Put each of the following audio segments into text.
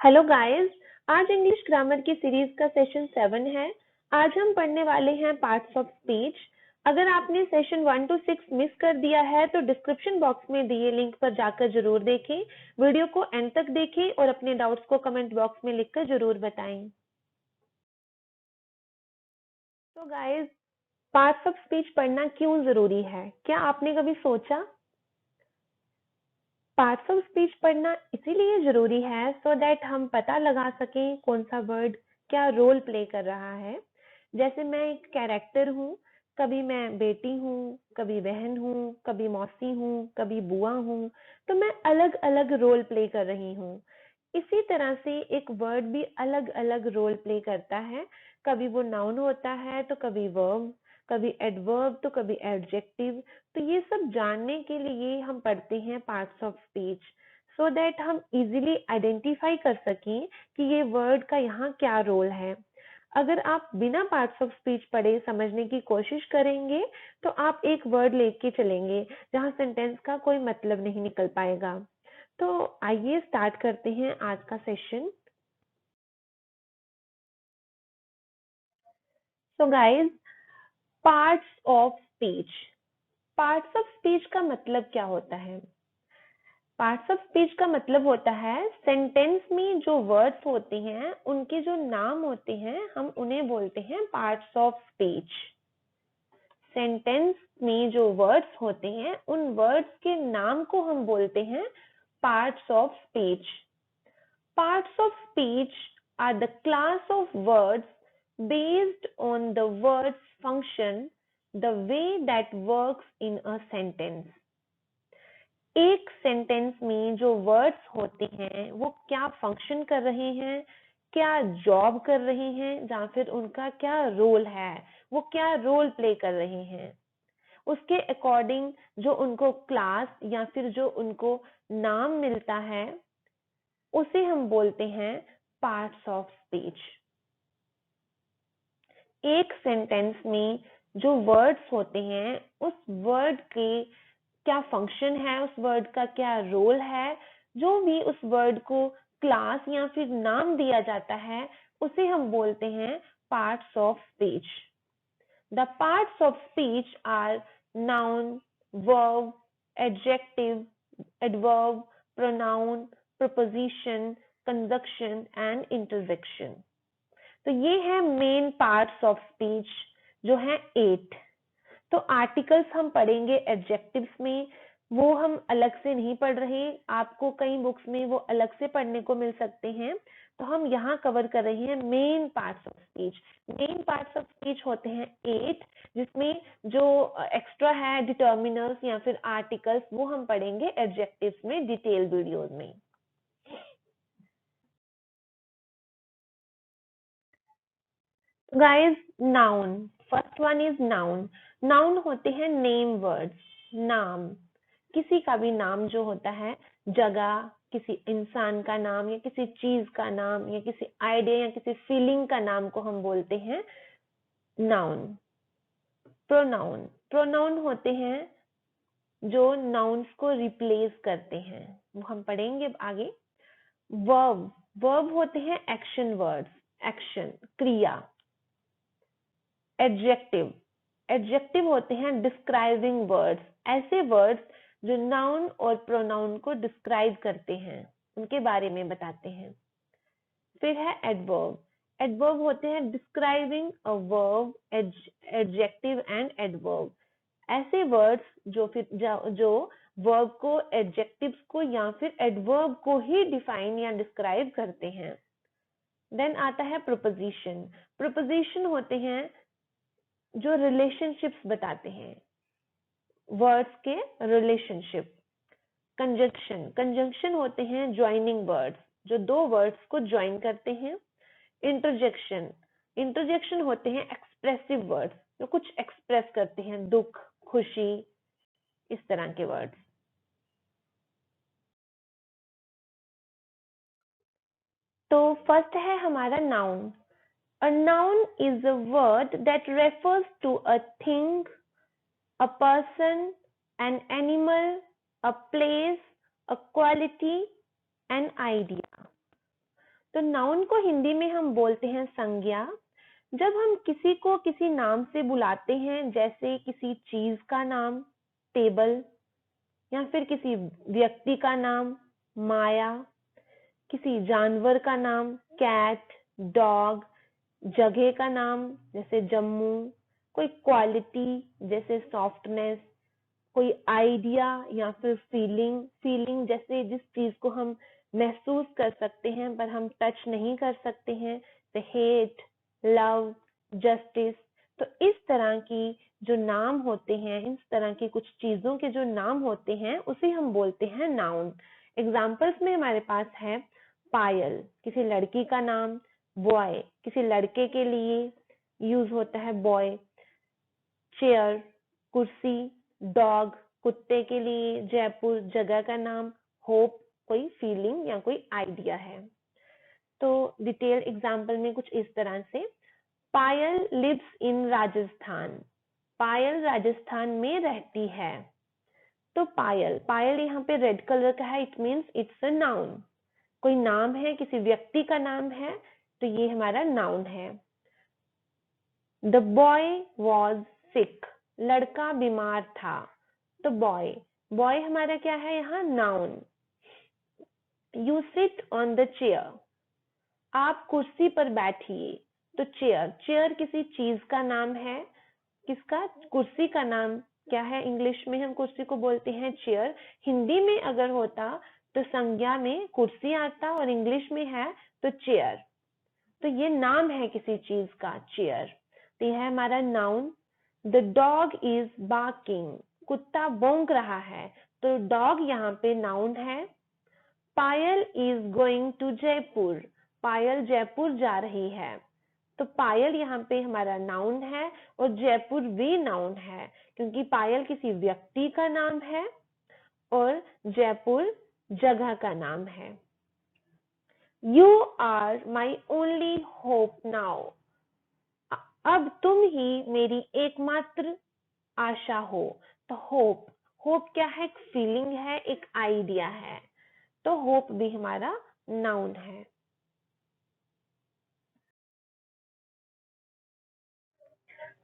Hello guys. आज English grammar की series का सेशन 7 है। आज हम पढ़ने वाले हैं पार्ट्स ऑफ स्पीच। अगर आपने सेशन 1 to 6 मिस कर दिया है तो डिस्क्रिप्शन बॉक्स में दिए लिंक पर जाकर जरूर देखें, वीडियो को एंड तक देखें और अपने डाउट्स को कमेंट बॉक्स में लिखकर जरूर बताएं। तो गाइस, पार्ट्स ऑफ स्पीच पढ़ना क्यों जरूरी है? क्या आपने कभी सोचा? पार्ट्स ऑफ स्पीच पढ़ना इसीलिए जरूरी है सो दैट हम पता लगा सकें कौन सा वर्ड क्या रोल प्ले कर रहा है। जैसे मैं एक कैरेक्टर हूँ, कभी मैं बेटी हूँ, कभी बहन हूँ, कभी मौसी हूँ, कभी बुआ हूँ, तो मैं अलग अलग रोल प्ले कर रही हूँ। इसी तरह से एक वर्ड भी अलग अलग रोल प्ले करता है। कभी वो नाउन होता है तो कभी वर्ब, कभी एडवर्ब तो कभी एडजेक्टिव। तो ये सब जानने के लिए हम पढ़ते हैं parts of speech, so that हम इजीली आइडेंटिफाई कर सकें कि ये वर्ड का यहाँ क्या रोल है। अगर आप बिना पार्ट्स ऑफ स्पीच पढ़े समझने की कोशिश करेंगे तो आप एक वर्ड लेके चलेंगे जहाँ सेंटेंस का कोई मतलब नहीं निकल पाएगा। तो आइए स्टार्ट करते हैं आज का session. So guys, parts of speech. Parts of speech का मतलब क्या होता है? पार्ट्स ऑफ स्पीच का मतलब होता है सेंटेंस में जो वर्ड्स होते हैं उनके जो नाम होते हैं हम उन्हें बोलते हैं पार्ट्स ऑफ स्पीच। सेंटेंस में जो वर्ड्स होते हैं उन वर्ड्स के नाम को हम बोलते हैं parts of speech. Parts of speech are the class of words based on the word's function, the way that works in a sentence. एक सेंटेंस में जो वर्ड्स होते हैं वो क्या फंक्शन कर रहे हैं, क्या जॉब कर रहे हैं, या फिर उनका क्या रोल है, वो क्या रोल प्ले कर रहे हैं, उसके अकॉर्डिंग जो उनको क्लास या फिर जो उनको नाम मिलता है उसे हम बोलते हैं पार्ट्स ऑफ स्पीच। एक सेंटेंस में जो वर्ड्स होते हैं उस वर्ड के क्या फंक्शन है, उस वर्ड का क्या रोल है, जो भी उस वर्ड को क्लास या फिर नाम दिया जाता है उसे हम बोलते हैं parts of speech. The parts of speech are noun, verb, adjective, adverb, pronoun, preposition, conjunction and interjection. तो ये है मेन पार्ट्स ऑफ स्पीच जो है 8। तो आर्टिकल्स हम पढ़ेंगे एडजेक्टिव्स में, वो हम अलग से नहीं पढ़ रहे, आपको कई बुक्स में वो अलग से पढ़ने को मिल सकते हैं। तो हम यहाँ कवर कर रहे हैं main parts of speech. Main parts of speech होते हैं 8, जिसमें जो एक्स्ट्रा है डिटर्मिनर्स या फिर आर्टिकल्स वो हम पढ़ेंगे एडजेक्टिव्स में डिटेल वीडियोज में। Guys, noun, first one is noun. Noun होते हैं नेम वर्ड्स, नाम। किसी का भी नाम जो होता है, जगह, किसी इंसान का नाम या किसी चीज का नाम या किसी आइडिया या किसी फीलिंग का नाम को हम बोलते हैं नाउन। प्रोनाउन, प्रोनाउन होते हैं जो नाउन्स को रिप्लेस करते हैं, वो हम पढ़ेंगे आगे। वर्ब, वर्ब होते हैं एक्शन वर्ड्स, एक्शन, क्रिया। एडजेक्टिव, एडजेक्टिव होते हैं डिस्क्राइबिंग वर्ड्स, ऐसे वर्ड्स जो नाउन और प्रोनाउन को डिस्क्राइब करते हैं, उनके बारे में बताते हैं। फिर है एडवर्ब, एडवर्ब होते हैं describing a verb, adjective and adverb, ऐसे वर्ड्स जो फिर जो वर्ब को, एडजेक्टिव्स को या फिर एडवर्ब को ही डिफाइन या डिस्क्राइब करते हैं। देन आता है प्रोपोजिशन, प्रोपोजिशन होते हैं जो रिलेशनशिप्स बताते हैं, वर्ड्स के रिलेशनशिप। कंजंक्शन, कंजंक्शन होते हैं ज्वाइनिंग वर्ड्स जो दो वर्ड्स को ज्वाइन करते हैं। इंटरजेक्शन, इंटरजेक्शन होते हैं एक्सप्रेसिव वर्ड्स जो कुछ एक्सप्रेस करते हैं, दुख, खुशी, इस तरह के वर्ड्स। तो फर्स्ट है हमारा noun. A noun is a word that refers to a thing, a person, an animal, a place, a quality, an idea. तो नाउन को हिंदी में हम बोलते हैं संज्ञा। जब हम किसी को किसी नाम से बुलाते हैं, जैसे किसी चीज का नाम टेबल, या फिर किसी व्यक्ति का नाम माया, किसी जानवर का नाम कैट, डॉग, जगह का नाम जैसे जम्मू, कोई क्वालिटी जैसे सॉफ्टनेस, कोई आइडिया या फिर फीलिंग, फीलिंग जैसे जिस चीज को हम महसूस कर सकते हैं पर हम टच नहीं कर सकते हैं, जैसे हेट, लव, जस्टिस। तो इस तरह की जो नाम होते हैं, इस तरह की कुछ चीजों के जो नाम होते हैं उसे हम बोलते हैं नाउन। एग्जाम्पल्स में हमारे पास है पायल, किसी लड़की का नाम, बॉय, किसी लड़के के लिए यूज होता है बॉय, चेयर, कुर्सी, डॉग, कुत्ते के लिए, जयपुर, जगह का नाम, होप, कोई फीलिंग या कोई आइडिया है। तो डिटेल एग्जांपल में कुछ इस तरह से, पायल लिव्स इन राजस्थान, पायल राजस्थान में रहती है। तो पायल, पायल यहाँ पे रेड कलर का है, it means it's a noun. कोई नाम है, किसी व्यक्ति का नाम है, तो ये हमारा नाउन है। द बॉय वॉज सिक, लड़का बीमार था। तो बॉय, बॉय हमारा क्या है यहाँ noun. You sit on the chair, आप कुर्सी पर बैठिए। तो चेयर, चेयर किसी चीज का नाम है, किसका, कुर्सी का नाम क्या है, इंग्लिश में हम कुर्सी को बोलते हैं चेयर। हिंदी में अगर होता तो संज्ञा में कुर्सी आता और इंग्लिश में है तो चेयर। तो ये नाम है किसी चीज का चेयर। तो यह है हमारा noun. The dog is barking, कुत्ता भौंक रहा है। तो डॉग यहाँ पे नाउन है। पायल इज गोइंग टू जयपुर, पायल जयपुर जा रही है। तो पायल यहाँ पे हमारा नाउन है और जयपुर भी नाउन है, क्योंकि पायल किसी व्यक्ति का नाम है और जयपुर जगह का नाम है। You are my only hope now, अब तुम ही मेरी एकमात्र आशा हो। तो होप, होप क्या है, एक फीलिंग है, एक आइडिया है। तो होप भी हमारा नाउन है।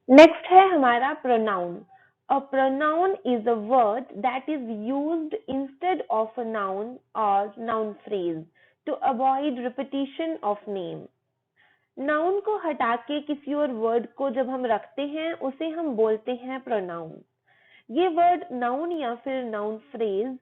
नेक्स्ट है हमारा pronoun. A pronoun is a word that is used instead of a noun और noun phrase to avoid repetition of name. Noun को हटा के किसी और वर्ड को जब हम रखते हैं उसे हम बोलते हैं प्रोनाउन। ये वर्ड नाउन या फिर नाउन फ्रेज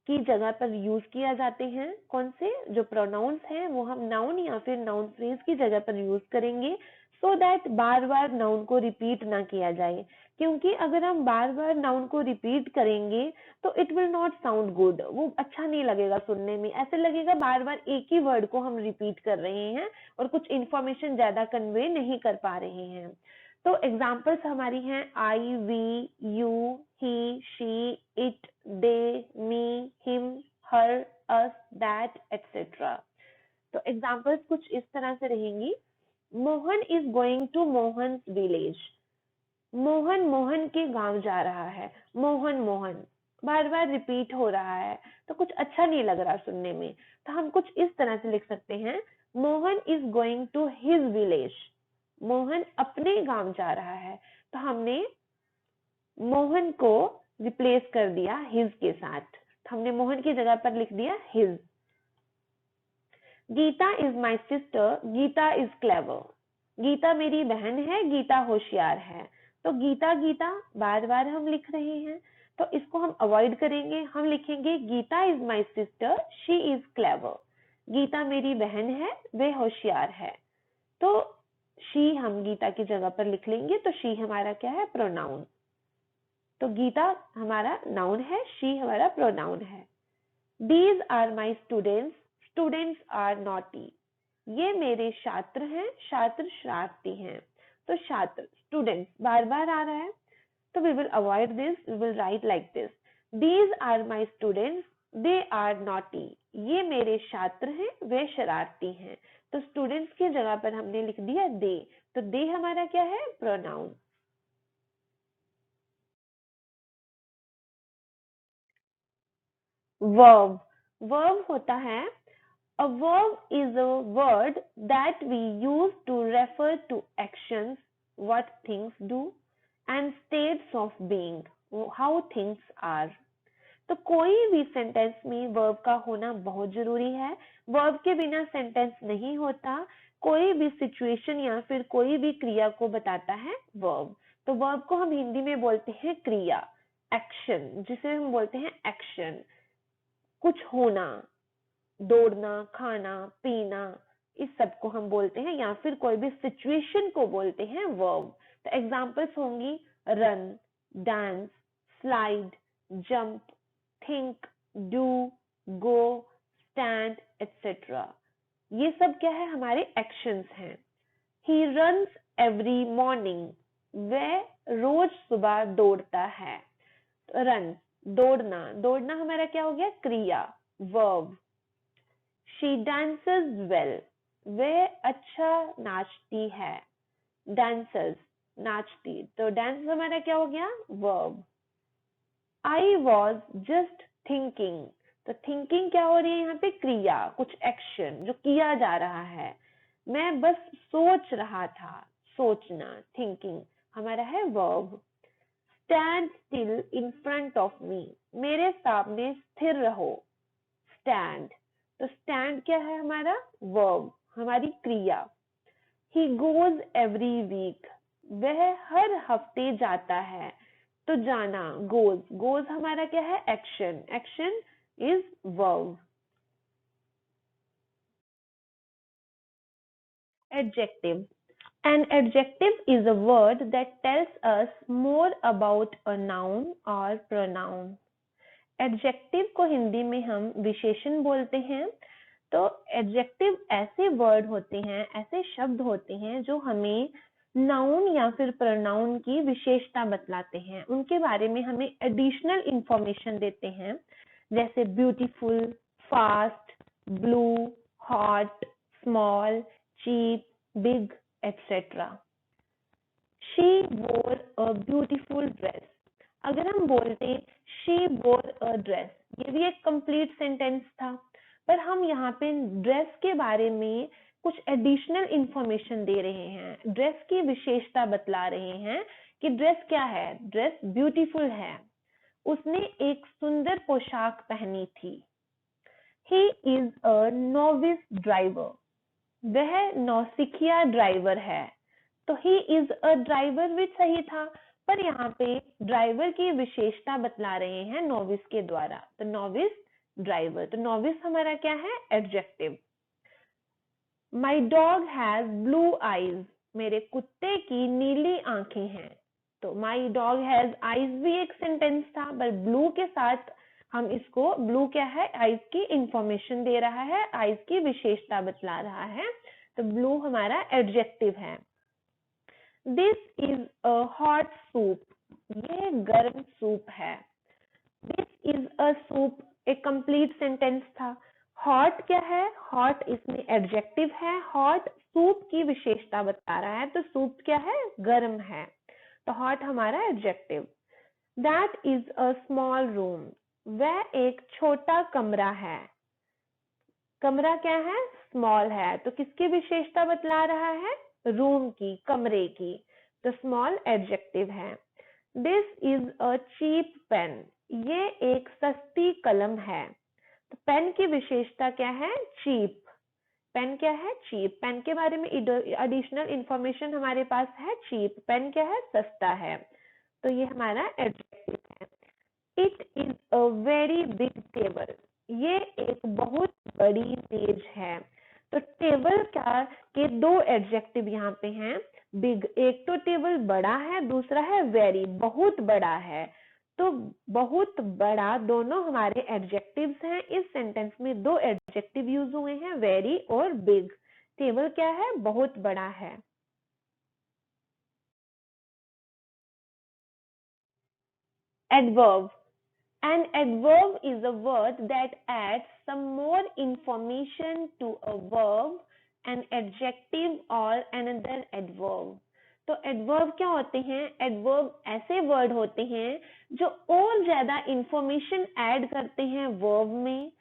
की जगह पर यूज किया जाते हैं। कौन से, जो प्रोनाउंस हैं वो हम नाउन या फिर नाउन फ्रेज की जगह पर यूज करेंगे, so that bar bar noun को रिपीट ना किया जाए। क्योंकि अगर हम बार बार नाउन को रिपीट करेंगे तो it will not sound good, वो अच्छा नहीं लगेगा सुनने में। ऐसे लगेगा बार बार एक ही वर्ड को हम रिपीट कर रहे हैं और कुछ इंफॉर्मेशन ज्यादा कन्वे नहीं कर पा रहे हैं। तो एग्जाम्पल्स हमारी हैं I, we, you, he, she, it, they, me, him, her, us, that, etcetera. तो एग्जाम्पल्स कुछ इस तरह से रहेंगी। Mohan is going to Mohan village, Mohan Mohan के गांव जा रहा है। मोहन मोहन बार बार रिपीट हो रहा है तो कुछ अच्छा नहीं लग रहा सुनने में। तो हम कुछ इस तरह से लिख सकते हैं, Mohan is going to his village, Mohan अपने गांव जा रहा है। तो हमने मोहन को रिप्लेस कर दिया हिज के साथ, तो हमने मोहन की जगह पर लिख दिया his. Geeta is my sister, Geeta is clever, Geeta मेरी बहन है, गीता होशियार है। तो गीता गीता बार बार हम लिख रहे हैं तो इसको हम अवॉइड करेंगे। हम लिखेंगे Geeta is my sister, she is clever, Geeta मेरी बहन है, वह होशियार है। तो शी हम गीता की जगह पर लिख लेंगे, तो शी हमारा क्या है, प्रोनाउन। तो गीता हमारा नाउन है, शी हमारा प्रोनाउन है। These are my students, students are naughty, ये मेरे छात्र हैं, छात्र शरारती हैं। तो छात्र, स्टूडेंट्स बार बार आ रहा है तो we will avoid this, we will write like this, these are my students, they are naughty, ये मेरे छात्र हैं, वे शरारती हैं। तो स्टूडेंट्स की जगह पर हमने लिख दिया they, तो they हमारा क्या है, प्रोनाउन। वर्ब, वर्ब होता है A verb is a word that we use to refer to actions, what things do, and states of being, how things are. तो कोई भी सेंटेंस में वर्ब का होना बहुत जरूरी है। वर्ब के बिना सेंटेंस नहीं होता। कोई भी सिचुएशन या फिर कोई भी क्रिया को बताता है वर्ब। तो वर्ब को हम हिंदी में बोलते हैं क्रिया, एक्शन, जिसे हम बोलते हैं एक्शन, कुछ होना, दौड़ना, खाना, पीना, इस सब को हम बोलते हैं, या फिर कोई भी सिचुएशन को बोलते हैं वर्ब। तो एग्जांपल्स होंगी run, dance, slide, jump, think, do, go, stand, etcetera. ये सब क्या है? हमारे एक्शंस हैं। ही रन्स एवरी मॉर्निंग, वह रोज सुबह दौड़ता है। रन, दौड़ना, दौड़ना हमारा क्या हो गया? क्रिया, वर्ब। She dances well, वह अच्छा नाचती है। Dances, नाचती, तो डांस हमारा क्या हो गया? Verb. I was just thinking, तो थिंकिंग क्या हो रही है यहाँ पे? क्रिया, कुछ एक्शन जो किया जा रहा है। मैं बस सोच रहा था, सोचना, थिंकिंग हमारा है verb. Stand still in front of me, मेरे सामने स्थिर रहो। Stand, तो स्टैंड क्या है हमारा? वर्ब, हमारी क्रिया। ही गोज एवरी वीक, वह हर हफ्ते जाता है। तो जाना, गोज, गोज हमारा क्या है? Action, action is verb. Adjective, an adjective is a word that tells us more about a noun or pronoun. Adjective को हिंदी में हम विशेषण बोलते हैं। तो एडजेक्टिव ऐसे वर्ड होते हैं, ऐसे शब्द होते हैं जो हमें नाउन या फिर प्रोनाउन की विशेषता बतलाते हैं, उनके बारे में हमें एडिशनल इंफॉर्मेशन देते हैं, जैसे beautiful, fast, blue, hot, small, cheap, big, etcetera. She wore a beautiful dress, अगर हम बोलते शी वोर अ ड्रेस, ये भी एक कंप्लीट सेंटेंस था, पर हम यहाँ पे ड्रेस के बारे में कुछ एडिशनल इंफॉर्मेशन दे रहे हैं, ड्रेस की विशेषता बतला रहे हैं कि ड्रेस क्या है? ड्रेस ब्यूटीफुल है, उसने एक सुंदर पोशाक पहनी थी। He is a novice driver, वह नौसिखिया ड्राइवर है। तो ही इज अ ड्राइवर भी सही था, पर यहाँ पे ड्राइवर की विशेषता बतला रहे हैं नोविस के द्वारा, तो नोविस ड्राइवर। तो नोविस हमारा क्या है? Adjective. My dog has blue eyes, मेरे कुत्ते की नीली आंखें हैं। तो माई डॉग हैज आईज भी एक सेंटेंस था, पर ब्लू के साथ हम इसको, ब्लू क्या है? आईज की इंफॉर्मेशन दे रहा है, आईज की विशेषता बतला रहा है, तो ब्लू हमारा एडजेक्टिव है। This is a hot soup, ये गर्म सूप है। दिस इज अ सूप एक कंप्लीट सेंटेंस था। हॉट क्या है? हॉट इसमें एडजेक्टिव है, हॉट सूप की विशेषता बता रहा है, तो सूप क्या है? गर्म है, तो हॉट हमारा adjective. That is a small room, वह एक छोटा कमरा है। कमरा क्या है? स्मॉल है, तो किसकी विशेषता बतला रहा है? रूम की, कमरे की, तो स्मॉल एडजेक्टिव है। This is a cheap pen, ये एक सस्ती कलम है। तो पेन की विशेषता क्या है? चीप। पेन क्या है? चीप। पेन के बारे में एडिशनल इंफॉर्मेशन हमारे पास है, चीप। पेन क्या है? सस्ता है, तो ये हमारा एडजेक्टिव है। It is a very big table, ये एक बहुत बड़ी मेज है। तो टेबल का के दो एडजेक्टिव यहाँ पे हैं। बिग, एक तो टेबल बड़ा है, दूसरा है वेरी, बहुत बड़ा है। तो बहुत बड़ा दोनों हमारे एडजेक्टिव्स हैं। इस सेंटेंस में दो एडजेक्टिव यूज हुए हैं, वेरी और बिग। टेबल क्या है? बहुत बड़ा है। Adverb, an adverb is a word that adds some more information to a verb, an adjective or another adverb. तो एडवर्ब क्या होते हैं? एडवर्ब ऐसे वर्ड होते हैं जो और ज्यादा इंफॉर्मेशन ऐड करते हैं वर्ब में,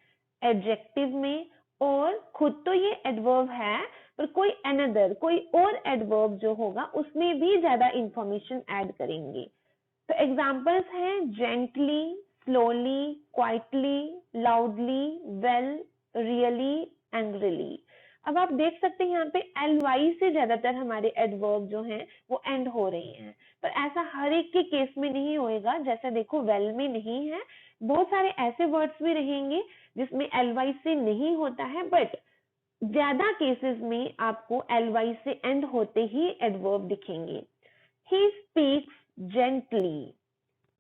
एडजेक्टिव में और खुद तो ये एडवर्ब है, पर कोई अनदर, कोई और एडवर्ब जो होगा उसमें भी ज्यादा इंफॉर्मेशन ऐड करेंगे। तो एग्जाम्पल्स हैं gently, slowly, quietly, loudly, well, really, angrily. अब आप देख सकते हैं यहाँ पे ly से ज्यादातर हमारे एडवर्ब जो हैं वो एंड हो रहे हैं, पर ऐसा हर एक के केस में नहीं होएगा। जैसा देखो वेल में नहीं है, बहुत सारे ऐसे वर्ड्स भी रहेंगे जिसमें ly से नहीं होता है, बट ज्यादा केसेस में आपको ly से एंड होते ही एडवर्ब दिखेंगे। ही स्पीक्स जेंटली,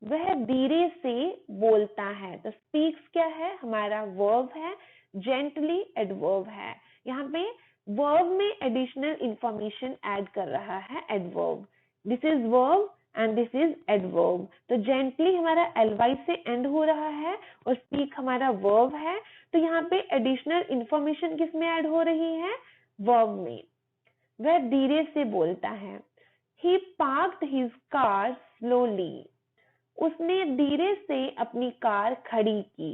वह धीरे से बोलता है। तो स्पीक्स क्या है, हमारा वर्ब है, जेंटली एडवर्ब है। यहाँ पे वर्ब में एडिशनल इंफॉर्मेशन ऐड कर रहा है adverb. This is verb and this is adverb. तो जेंटली हमारा ly से एंड हो रहा है और स्पीक हमारा वर्ब है। तो यहाँ पे एडिशनल इंफॉर्मेशन किस में ऐड हो रही है, वर्ब में। वह धीरे से बोलता है। He parked his car slowly, उसने धीरे से अपनी कार खड़ी की।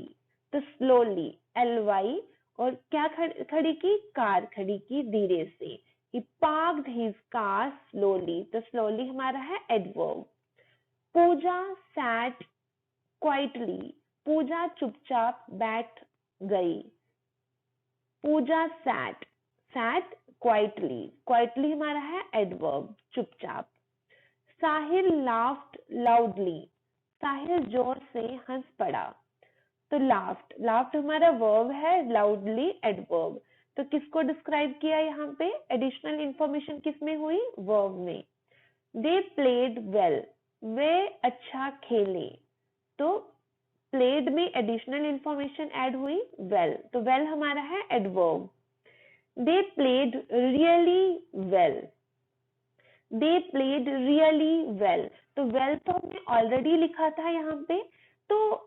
तो स्लोली ly और क्या खड़ी की, कार खड़ी की धीरे से। He parked his car slowly, तो slowly हमारा है एडवर्ब। पूजा sat quietly, पूजा चुपचाप बैठ गई। पूजा sat, sat quietly, quietly हमारा है एडवर्ब, चुपचाप। साहिल laughed loudly, साहिल जोर से हंस पड़ा। तो laughed हमारा वर्ब है, loudly एडवर्ब। तो किसको डिस्क्राइब किया यहाँ पे, एडिशनल इंफॉर्मेशन किस में हुई, वर्ब में। दे प्लेड वेल, वे अच्छा खेले। तो प्लेड में एडिशनल इंफॉर्मेशन ऐड हुई वेल, तो वेल हमारा है adverb. They played really well, they played really well. तो वेल तो हमने ऑलरेडी लिखा था यहाँ पे, तो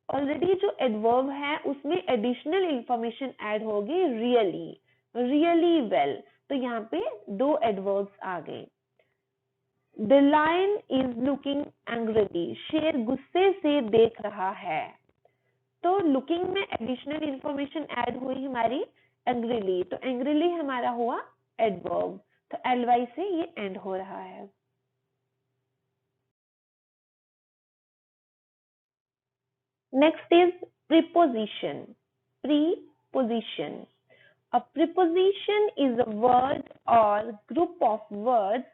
ऑलरेडी जो एडवर्ब है उसमें एडिशनल इंफॉर्मेशन ऐड होगी रियली, रियली वेल। तो यहाँ पे दो एडवर्ब्स आ गए। The lion is looking angrily, शेर गुस्से से देख रहा है। तो लुकिंग में एडिशनल इंफॉर्मेशन ऐड हुई हमारी एंग्रीली, तो एंग्रीली हमारा हुआ एडवर्ब। तो ly से ये एंड हो रहा है। Next is preposition. Preposition, a preposition is a word or group of words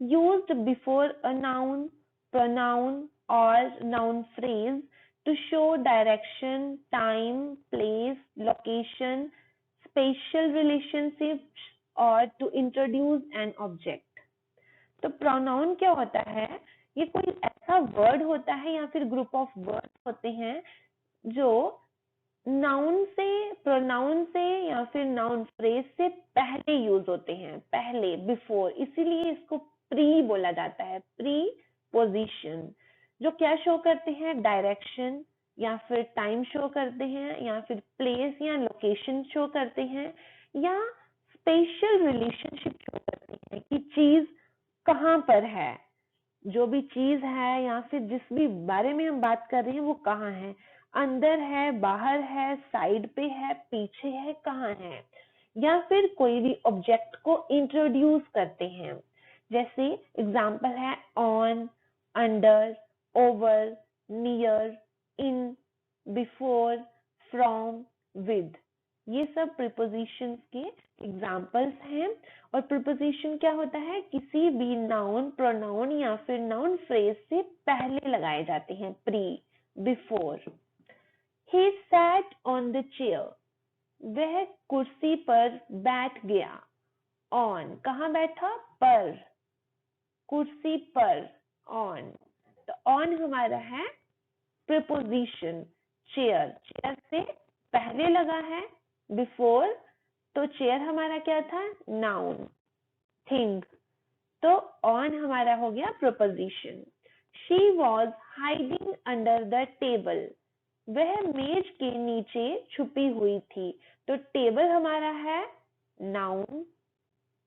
used before a noun, pronoun or noun phrase to show direction, time, place, location, spatial relationships or to introduce an object. तो pronoun क्या होता है, ये कोई ऐसा word होता है या फिर ग्रुप ऑफ वर्ड होते हैं जो नाउन से, प्रोनाउन से या फिर नाउन फ्रेज से पहले यूज होते हैं, पहले, बिफोर, इसीलिए इसको प्री बोला जाता है। प्री पोजिशन, जो क्या शो करते हैं, डायरेक्शन या फिर टाइम शो करते हैं या फिर प्लेस या लोकेशन शो करते हैं या स्पेशल रिलेशनशिप शो करते हैं कि चीज कहाँ पर है, जो भी चीज है या फिर जिस भी बारे में हम बात कर रहे हैं वो कहाँ है, अंदर है, बाहर है, साइड पे है, पीछे है, कहाँ है। या फिर कोई भी ऑब्जेक्ट को इंट्रोड्यूस करते हैं, जैसे एग्जांपल है on, under, over, near, in, before, from, with. ये सब प्रीपोजिशंस के एग्जांपल्स हैं। और प्रीपोजिशन क्या होता है, किसी भी नाउन, प्रोनाउन या फिर नाउन फ्रेज से पहले लगाए जाते हैं, pre, before. He sat on the chair, वह कुर्सी पर बैठ गया। On, कहाँ बैठा, पर, कुर्सी पर, on। तो on हमारा है प्रीपोजिशन, चेयर, चेयर से पहले लगा है, बिफोर, तो चेयर हमारा क्या था, नाउन, थिंग। तो on हमारा हो गया preposition. She was hiding under the table, वह मेज के नीचे छुपी हुई थी। तो टेबल हमारा है नाउन।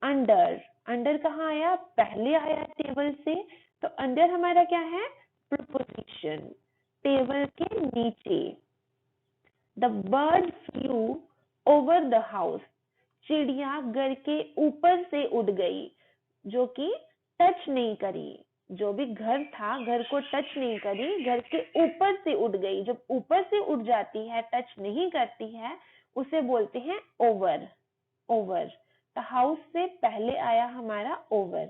अंडर, अंडर कहाँ आया, पहले आया टेबल से, तो अंडर हमारा क्या है, प्रीपोजिशन, टेबल के नीचे। The bird flu over the house, चिड़िया घर के ऊपर से उड़ गई, जो कि टच नहीं करी, जो भी घर था घर को टच नहीं करी, घर के ऊपर से उड़ गई। जब ऊपर से उड़ जाती है, टच नहीं करती है, उसे बोलते हैं ओवर। ओवर, द हाउस से पहले आया हमारा over.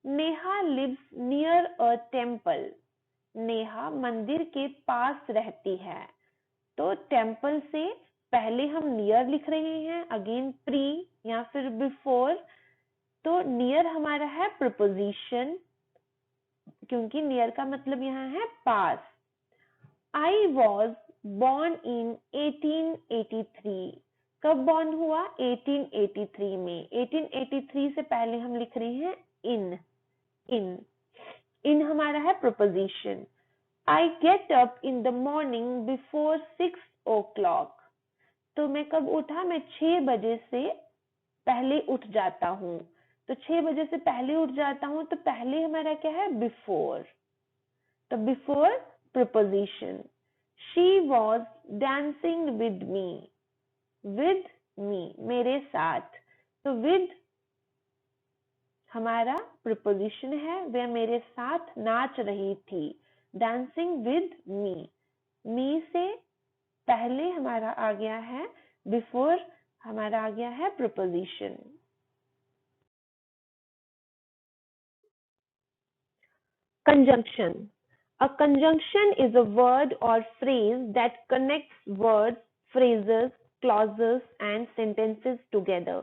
Neha lives near a temple, Neha मंदिर के पास रहती है। तो टेम्पल से पहले हम नियर लिख रहे हैं, अगेन प्री या फिर बिफोर। तो नियर हमारा है प्रीपोजिशन, क्योंकि नियर का मतलब यहाँ है पास। आई वॉज बॉर्न इन 1883, कब बॉर्न हुआ? 1883 में। 1883 से पहले हम लिख रहे हैं इन। इन इन हमारा है preposition. I get up in the morning before 6 o'clock, तो मैं कब उठा? मैं 6 बजे से पहले उठ जाता हूँ। तो 6 बजे से पहले उठ जाता हूँ, तो पहले हमारा क्या है? बिफोर। तो before preposition. She was dancing with me, with me मेरे साथ। तो विद हमारा प्रीपोजिशन है, वह मेरे साथ नाच रही थी। डांसिंग विद मी से पहले हमारा आ गया है बिफोर, हमारा आ गया है preposition. Conjunction. A conjunction is a word or phrase that connects words, phrases, clauses and sentences together.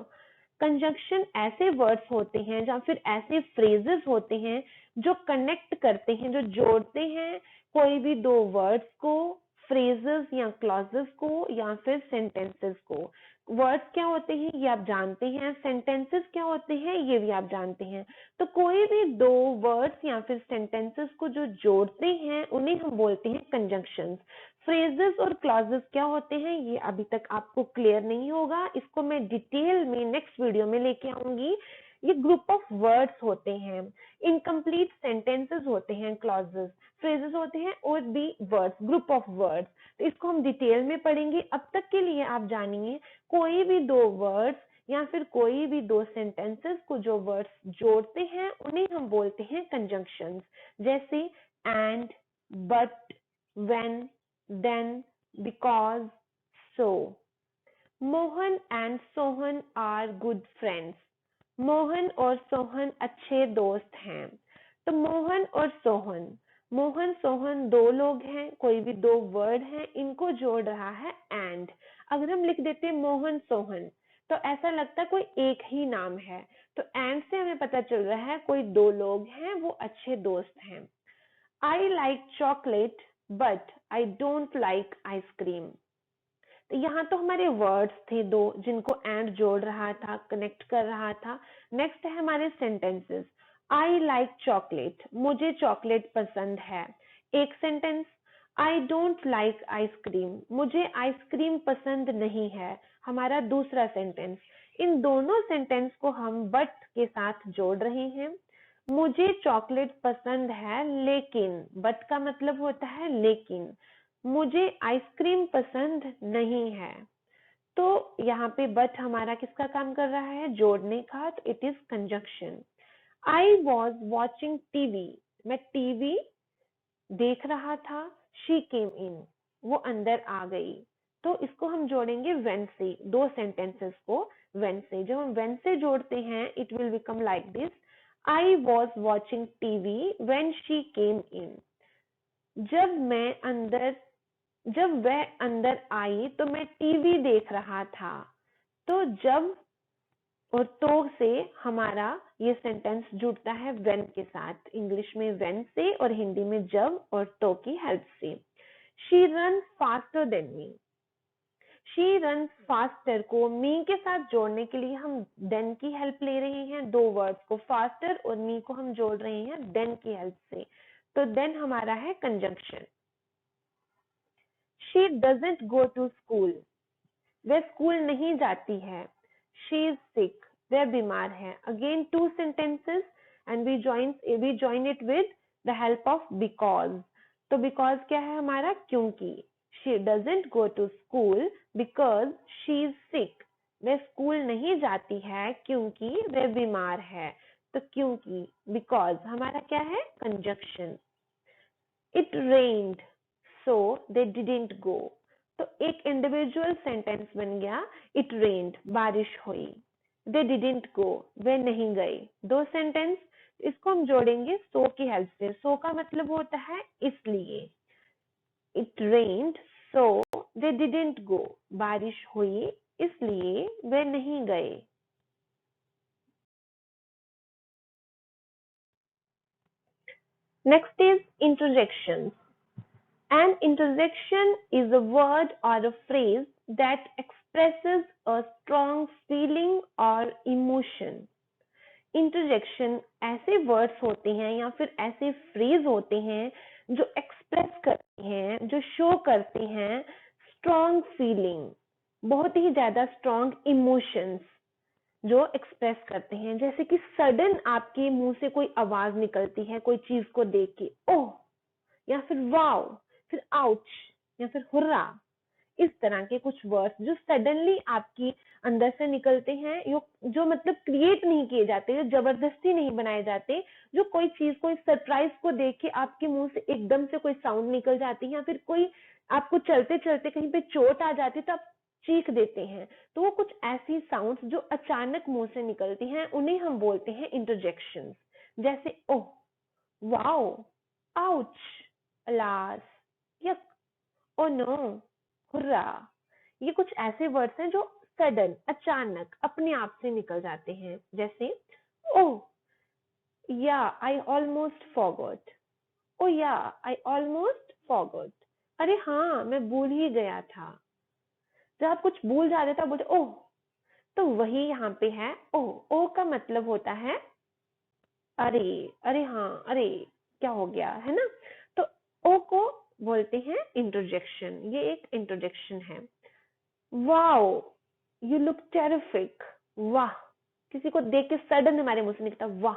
Conjunction ऐसे words होते हैं या फिर ऐसे phrases होते हैं जो connect करते हैं, जो जोड़ते हैं कोई भी दो words को, phrases या clauses को या फिर sentences को। वर्ड्स क्या होते हैं ये आप जानते हैं, सेंटेंसेस क्या होते हैं ये भी आप जानते हैं। तो कोई भी दो वर्ड्स या फिर सेंटेंसेस को जो जोड़ते हैं उन्हें हम बोलते हैं कंजंक्शंस। फ्रेजेस और क्लॉजेस क्या होते हैं ये अभी तक आपको क्लियर नहीं होगा, इसको मैं डिटेल में नेक्स्ट वीडियो में लेके आऊंगी। ये ग्रुप ऑफ वर्ड्स होते हैं, इनकम्प्लीट सेंटेंसेस होते हैं क्लॉजेस, फ्रेजेस होते हैं और भी वर्ड्स, ग्रुप ऑफ वर्ड्स। तो इसको हम डिटेल में पढ़ेंगे। अब तक के लिए आप जानिए कोई भी दो वर्ड्स या फिर कोई भी दो सेंटेंसेस को जो वर्ड्स जोड़ते हैं उन्हें हम बोलते हैं कंजंक्शंस। जैसे and, but, when, then, because, so. Mohan and Sohan are good friends, Mohan और सोहन अच्छे दोस्त हैं। तो मोहन और सोहन, मोहन सोहन दो लोग हैं, कोई भी दो वर्ड हैं, इनको जोड़ रहा है एंड। अगर हम लिख देते मोहन सोहन तो ऐसा लगता है कोई एक ही नाम है। तो एंड से हमें पता चल रहा है कोई दो लोग हैं, वो अच्छे दोस्त हैं। I like chocolate but I don't like ice cream. तो यहाँ तो हमारे वर्ड्स थे दो जिनको एंड जोड़ रहा था, कनेक्ट कर रहा था। नेक्स्ट है हमारे सेंटेंसेस। आई लाइक चॉकलेट, मुझे चॉकलेट पसंद है, एक sentence. I don't like ice cream, मुझे आइसक्रीम पसंद नहीं है, हमारा दूसरा सेंटेंस। इन दोनों सेंटेंस को हम बट के साथ जोड़ रहे हैं। मुझे चॉकलेट पसंद है लेकिन, बट का मतलब होता है लेकिन, मुझे आइसक्रीम पसंद नहीं है। तो यहाँ पे बट हमारा किसका काम कर रहा है? जोड़ने का। तो it is conjunction. I was watching TV, मैं टीवी देख रहा था। शी केम इन, वो अंदर आ गई। तो इसको हम जोड़ेंगे व्हेन से, दो सेंटेंसेस को व्हेन से। जब हम व्हेन से जोड़ते हैं it will become like this, I was watching TV when she came in. जब वह अंदर आई तो मैं टीवी देख रहा था। तो जब और तो से हमारा ये सेंटेंस जुड़ता है व्हेन के साथ। इंग्लिश में व्हेन से और हिंदी में जब और तो की हेल्प से। She run faster than me, she run faster को मी के साथ जोड़ने के लिए हम देन की हेल्प ले रहे हैं। दो वर्ड्स को फास्टर और मी को हम जोड़ रहे हैं देन की हेल्प से। तो देन हमारा है conjunction. She doesn't go to school, वह स्कूल नहीं जाती है। शी इज सिक, वह बीमार है। Again two sentences and we join it with the help of because. तो बिकॉज क्या है हमारा? क्योंकि। she doesn't go to school because she is sick. वह स्कूल नहीं जाती है क्योंकि वह बीमार है। तो क्योंकि because हमारा क्या है conjunction. It rained so they didn't go. तो एक इंडिविजुअल सेंटेंस बन गया it rained बारिश हुई, they didn't go वे नहीं गए। दो सेंटेंस, इसको हम जोड़ेंगे so की हेल्प से। so का मतलब होता है इसलिए। It rained so they didn't go बारिश हुई इसलिए वे नहीं गए। Next is interjections. An interjection is a word or a phrase that expresses a strong feeling or emotion. Interjection ऐसे वर्ड्स होते हैं या फिर ऐसे फ्रेज होते हैं जो एक्सप्रेस करते हैं, जो शो करते हैं स्ट्रॉन्ग फीलिंग, बहुत ही ज्यादा स्ट्रॉन्ग इमोशंस जो एक्सप्रेस करते हैं। जैसे कि सडन आपके मुंह से कोई आवाज निकलती है कोई चीज को देख के, ओह, या फिर वाओ, फिर आउच, या फिर हुर्रा। इस तरह के कुछ वर्ड्स जो सडनली आपकी अंदर से निकलते हैं, जो मतलब क्रिएट नहीं किए जाते, जो जबरदस्ती नहीं बनाए जाते, जो कोई चीज, कोई सरप्राइज को देख के आपके मुंह से एकदम से कोई साउंड निकल जाती है, या फिर कोई आपको चलते चलते कहीं पे चोट आ जाती है तो आप चीख देते हैं। तो वो कुछ ऐसी साउंड्स जो अचानक मुंह से निकलती हैं, उन्हें हम बोलते हैं इंटरजेक्शंस। जैसे ओह, वाओ, आउच, अलास, यक, ओ नो, हुर्रा। ये कुछ ऐसे वर्ड्स हैं जो सडन, अचानक, अपने आप से निकल जाते हैं। जैसे ओह या, आई ऑलमोस्ट फॉरगॉट। ओ या, आई ऑलमोस्ट फॉरगॉट। अरे हाँ, मैं भूल ही गया था। जब आप कुछ भूल जाते तो आप बोलते ओह। तो वही यहाँ पे है ओह। ओ का मतलब होता है अरे, अरे हाँ, अरे क्या हो गया, है ना। तो ओ को बोलते हैं इंटरजेक्शन। ये एक इंटरजेक्शन है। Wow, you look terrific. वाह, किसी को देख के सडन हमारे मुंह से निकलता वाह,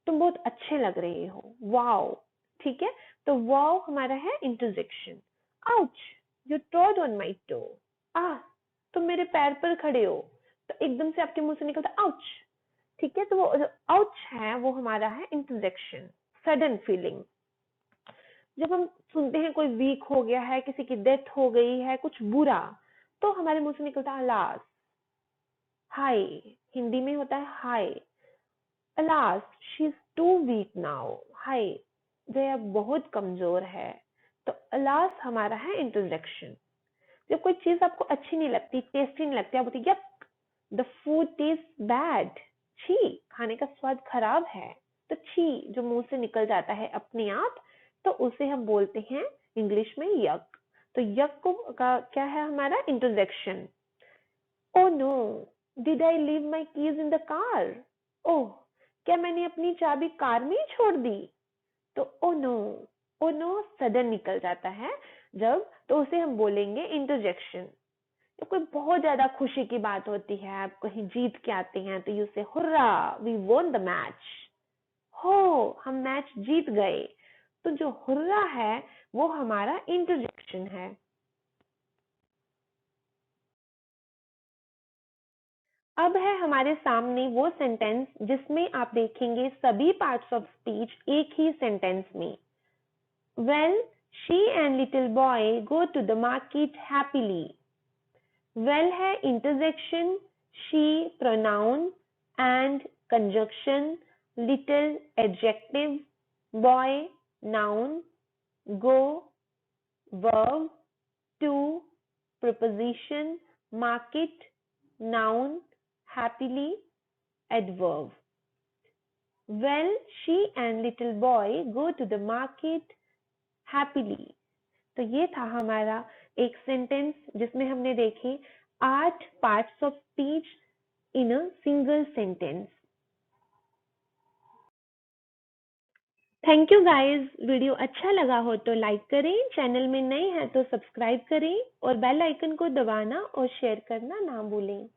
तुम बहुत अच्छे लग रहे हो, वाओ। ठीक है, तो वाओ हमारा है interjection. Ouch, you trod on my toe. आ, तुम मेरे पैर पर खड़े हो। तो एकदम से आपके मुंह से निकलता आउच। ठीक है, तो वो जो आउच है वो हमारा है इंटरजेक्शन, सडन फीलिंग। जब हम सुनते हैं कोई वीक हो गया है, किसी की डेथ हो गई है, कुछ बुरा, तो हमारे मुंह से निकलता है अलास। हाय, हिंदी में होता है हाय। Alas, she is too weak now. हाय, जया बहुत कमजोर है। तो अलास हमारा है इंटरजेक्शन। जब कोई चीज आपको अच्छी नहीं लगती, टेस्टी नहीं लगती, आप बोलते यक, द फूड टेस्ट बैड। छी, खाने का स्वाद खराब है। तो छी जो मुंह से निकल जाता है अपने आप, तो उसे हम बोलते हैं इंग्लिश में यक। तो यक को का क्या है हमारा interjection. Oh no, did I leave my keys in the car. ओह, क्या मैंने अपनी चाबी कार में ही छोड़ दी। तो ओ नो सडन निकल जाता है जब, तो उसे हम बोलेंगे इंटरजेक्शन। तो कोई बहुत ज्यादा खुशी की बात होती है, आप कहीं जीत के आते हैं तो you say hurrah, we won the match. हो, हम मैच जीत गए। तो जो हुर्रा है वो हमारा इंटरजेक्शन है। अब है हमारे सामने वो सेंटेंस जिसमें आप देखेंगे सभी पार्ट्स ऑफ स्पीच एक ही सेंटेंस में। Well, she and little boy go to the market happily. Well है interjection, she pronoun and conjunction, little adjective, boy noun, go verb, to preposition, market noun, happily adverb. Well, she and little boy go to the market happily. तो ये था हमारा एक sentence जिसमें हमने देखे 8 parts of speech in a single sentence. Thank you guys. Video अच्छा लगा हो तो लाइक करें, चैनल में नए हैं तो सब्सक्राइब करें और बेल आइकन को दबाना और शेयर करना ना भूलें।